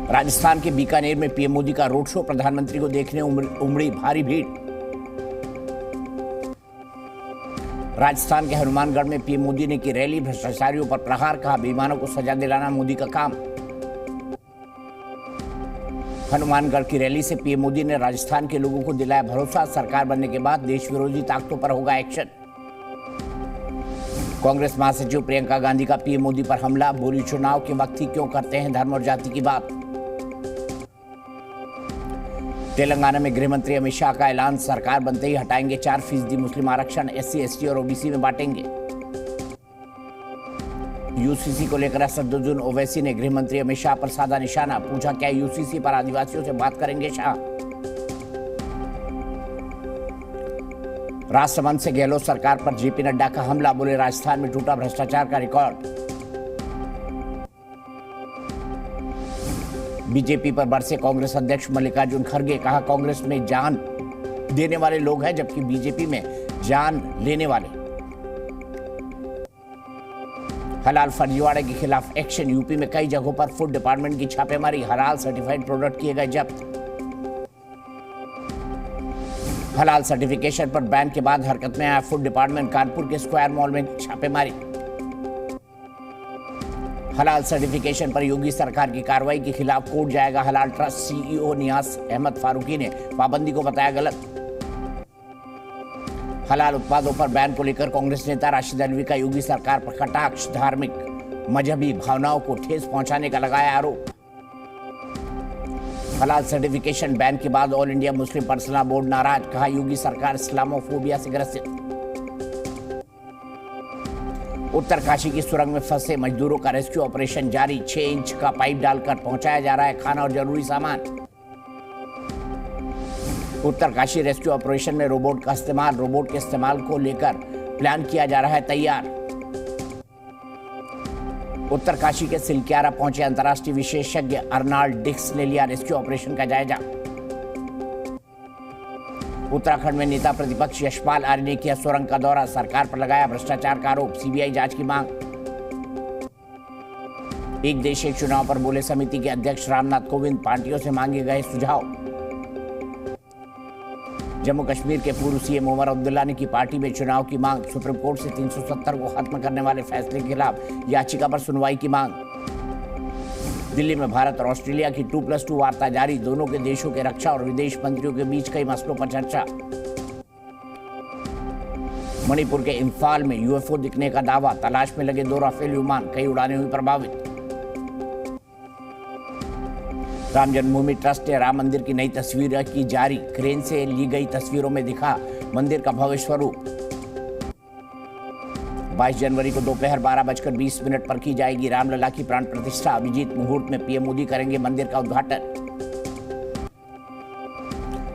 राजस्थान के बीकानेर में पीएम मोदी का रोड शो, प्रधानमंत्री को देखने उमड़ी भारी भीड़। राजस्थान के हनुमानगढ़ में पीएम मोदी ने की रैली, भ्रष्टाचारियों पर प्रहार, कहा बेईमानों को सजा दिलाना मोदी का काम। हनुमानगढ़ की रैली से पीएम मोदी ने राजस्थान के लोगों को दिलाया भरोसा, सरकार बनने के बाद देश विरोधी ताकतों पर होगा एक्शन। कांग्रेस महासचिव प्रियंका गांधी का पीएम मोदी पर हमला, बोली चुनाव के वक्त ही क्यों करते हैं धर्म और जाति की बात। तेलंगाना में गृह मंत्री अमित शाह का ऐलान, सरकार बनते ही हटाएंगे 4% मुस्लिम आरक्षण, एससी एसटी और ओबीसी में बांटेंगे। यूसीसी को लेकर असदुद्दीन ओवैसी ने गृह मंत्री अमित शाह पर साधा निशाना, पूछा क्या यूसीसी पर आदिवासियों से बात करेंगे शाह। राजसमंद से गहलोत सरकार पर जेपी नड्डा का हमला, बोले राजस्थान में टूटा भ्रष्टाचार का रिकॉर्ड। बीजेपी पर बरसे कांग्रेस अध्यक्ष मल्लिकार्जुन खड़गे, कहा कांग्रेस में जान देने वाले लोग हैं जबकि बीजेपी में जान लेने वाले। हलाल फर्जीवाड़े के खिलाफ एक्शन, यूपी में कई जगहों पर फूड डिपार्टमेंट की छापेमारी, हलाल सर्टिफाइड प्रोडक्ट किए गए जब्त। हलाल सर्टिफिकेशन पर बैन के बाद हरकत में आया फूड डिपार्टमेंट, कानपुर के स्क्वायर मॉल में छापेमारी। हलाल सर्टिफिकेशन पर योगी सरकार की कार्रवाई के खिलाफ कोर्ट जाएगा हलाल ट्रस्ट, सीईओ नियाज अहमद फारूकी ने पाबंदी को बताया गलत। हलाल उत्पादों पर बैन को लेकर कांग्रेस नेता राशिद अल्वी का योगी सरकार पर कटाक्ष, धार्मिक मजहबी भावनाओं को ठेस पहुंचाने का लगाया आरोप। हलाल सर्टिफिकेशन बैन के बाद all India Muslim personal board नाराज, कहा योगी सरकार इस्लामोफोबिया से ग्रसित। उत्तरकाशी की सुरंग में फंसे मजदूरों का रेस्क्यू ऑपरेशन जारी, 6 इंच का पाइप डालकर पहुंचाया जा रहा है खाना और जरूरी सामान। उत्तरकाशी रेस्क्यू ऑपरेशन में रोबोट का इस्तेमाल, रोबोट के इस्तेमाल को लेकर प्लान किया जा रहा है तैयार। उत्तरकाशी के सिलक्यारा पहुंचे अंतर्राष्ट्रीय विशेषज्ञ अर्नाल्ड डिक्स ने लिया रेस्क्यू ऑपरेशन का जायजा। उत्तराखंड में नेता प्रतिपक्ष यशपाल आर्य ने किया सुरंग का दौरा, सरकार पर लगाया भ्रष्टाचार का आरोप, सीबीआई जांच की मांग। एक देश एक चुनाव पर बोले समिति के अध्यक्ष रामनाथ कोविंद, पार्टियों से मांगे गए सुझाव। जम्मू कश्मीर के पूर्व सीएम उमर अब्दुल्ला ने की पार्टी में चुनाव की मांग, सुप्रीम कोर्ट से 370 को खत्म करने वाले फैसले के खिलाफ याचिका पर सुनवाई की मांग। दिल्ली में भारत और ऑस्ट्रेलिया की 2+2 वार्ता जारी, दोनों के देशों के रक्षा और विदेश मंत्रियों के बीच कई मसलों पर चर्चा। मणिपुर के इम्फाल में यूएफओ दिखने का दावा, तलाश में लगे 2 राफेल विमान, कई उड़ानें हुई प्रभावित। राम जन्मभूमि ट्रस्ट ने राम मंदिर की नई तस्वीर की जारी, क्रेन से ली गई तस्वीरों में दिखा मंदिर का भव्य स्वरूप। 22 जनवरी को दोपहर 12:20 पर की जाएगी रामलला की प्राण प्रतिष्ठा, अभिजीत मुहूर्त में पीएम मोदी करेंगे मंदिर का उद्घाटन।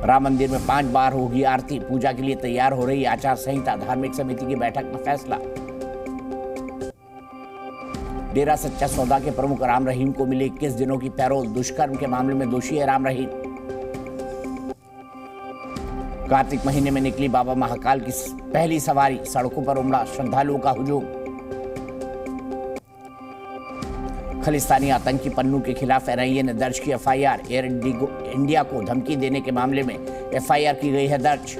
राम मंदिर में 5 बार होगी आरती, पूजा के लिए तैयार हो रही आचार संहिता, धार्मिक समिति की बैठक में फैसला। डेरा सच्चा सौदा के प्रमुख राम रहीम को मिले 21 दिनों की पैरोल, दुष्कर्म के मामले में दोषी है राम रहीम। कार्तिक महीने में निकली बाबा महाकाल की पहली सवारी, सड़कों पर उमड़ा श्रद्धालुओं का हुजूम। खालिस्तानी आतंकी पन्नू के खिलाफ एनआईए ने दर्ज की एफआईआर, एयर इंडिया को धमकी देने के मामले में एफआईआर की गई है दर्ज।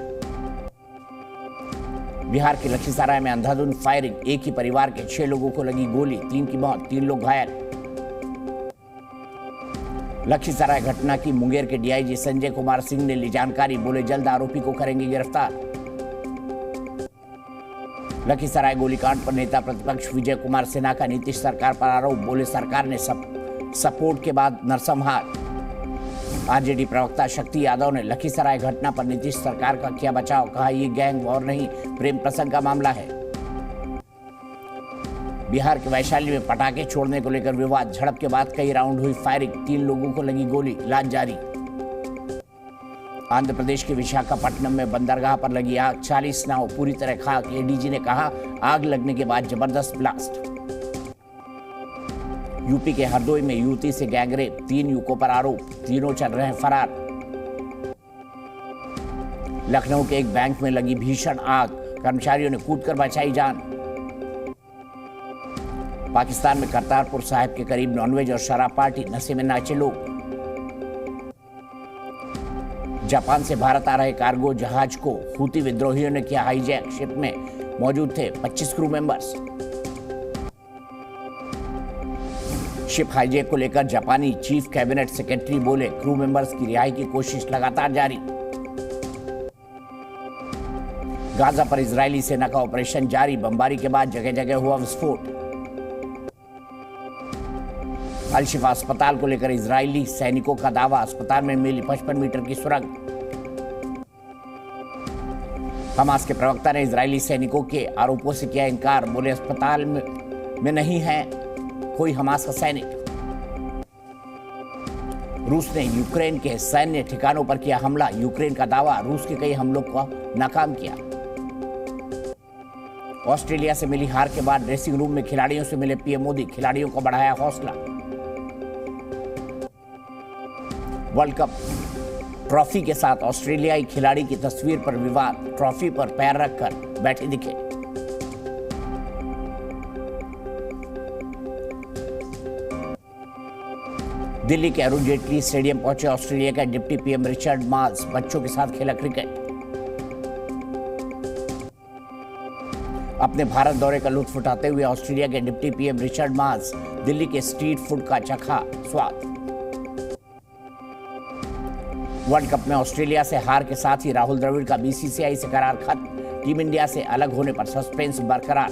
बिहार के लखीसराय में अंधाधुंध फायरिंग, एक ही परिवार के 6 लोगों को लगी गोली, 3 की मौत, 3 लोग घायल। लखीसराय घटना की मुंगेर के डीआईजी संजय कुमार सिंह ने ली जानकारी, बोले जल्द आरोपी को करेंगे गिरफ्तार। लखीसराय गोलीकांड पर नेता प्रतिपक्ष विजय कुमार सिन्हा का नीतीश सरकार पर आरोप, बोले सरकार ने सपोर्ट के बाद नरसंहार। आरजेडी प्रवक्ता शक्ति यादव ने लखीसराय घटना पर नीतीश सरकार का किया बचाव, कहा ये गैंग वॉर नहीं प्रेम प्रसंग का मामला है। बिहार के वैशाली में पटाखे छोड़ने को लेकर विवाद, झड़प के बाद कई राउंड हुई फायरिंग, 3 लोगों को लगी गोली, इलाज जारी। आंध्र प्रदेश के विशाखापट्टनम में बंदरगाह पर लगी आग, 40 नाव पूरी तरह खाक, एडीजी ने कहा आग लगने के बाद जबरदस्त ब्लास्ट। यूपी के हरदोई में युवती से गैंगरेप, 3 युवकों पर आरोप, तीनों चल रहे हैं फरार। लखनऊ के एक बैंक में लगी भीषण आग, कर्मचारियों ने कूदकर बचाई जान। पाकिस्तान में करतारपुर साहिब के करीब नॉनवेज और शराब पार्टी, नशे में नाचे लोग। जापान से भारत आ रहे कार्गो जहाज को हूती विद्रोहियों ने किया हाईजैक। शिप में मौजूद थे 25 क्रू मेंबर्स। शिप हाईजैक को लेकर जापानी चीफ कैबिनेट सेक्रेटरी बोले, क्रू मेंबर्स की रिहाई की कोशिश लगातार जारी। गाजा पर इजरायली सेना का ऑपरेशन जारी। बमबारी के बाद जगह जगह हुआ विस्फोट। अल शिफा अस्पताल को लेकर इजरायली सैनिकों का दावा, अस्पताल में मिली 55 मीटर की सुरंग। हमास के प्रवक्ता ने इजरायली सैनिकों के आरोपों से किया इनकार, बोले अस्पताल में नहीं है कोई हमास का सैनिक। रूस ने यूक्रेन के सैन्य ठिकानों पर किया हमला। यूक्रेन का दावा, रूस के कई हमलों को नाकाम किया। ऑस्ट्रेलिया से मिली हार के बाद ड्रेसिंग रूम में खिलाड़ियों से मिले पीएम मोदी, खिलाड़ियों को बढ़ाया हौसला। वर्ल्ड कप ट्रॉफी के साथ ऑस्ट्रेलियाई खिलाड़ी की तस्वीर पर विवाद, ट्रॉफी पर पैर रखकर बैठे दिखे। दिल्ली के अरुण जेटली स्टेडियम पहुंचे ऑस्ट्रेलिया के डिप्टी पीएम रिचर्ड मार्ल्स, बच्चों के साथ खेला क्रिकेट। अपने भारत दौरे का लुत्फ उठाते हुए ऑस्ट्रेलिया के डिप्टी पीएम रिचर्ड मार्ल्स दिल्ली के स्ट्रीट फूड का चखा स्वाद। वर्ल्ड कप में ऑस्ट्रेलिया से हार के साथ ही राहुल द्रविड़ का बीसीसीआई से करार खत्म। टीम इंडिया से अलग होने पर सस्पेंस बरकरार।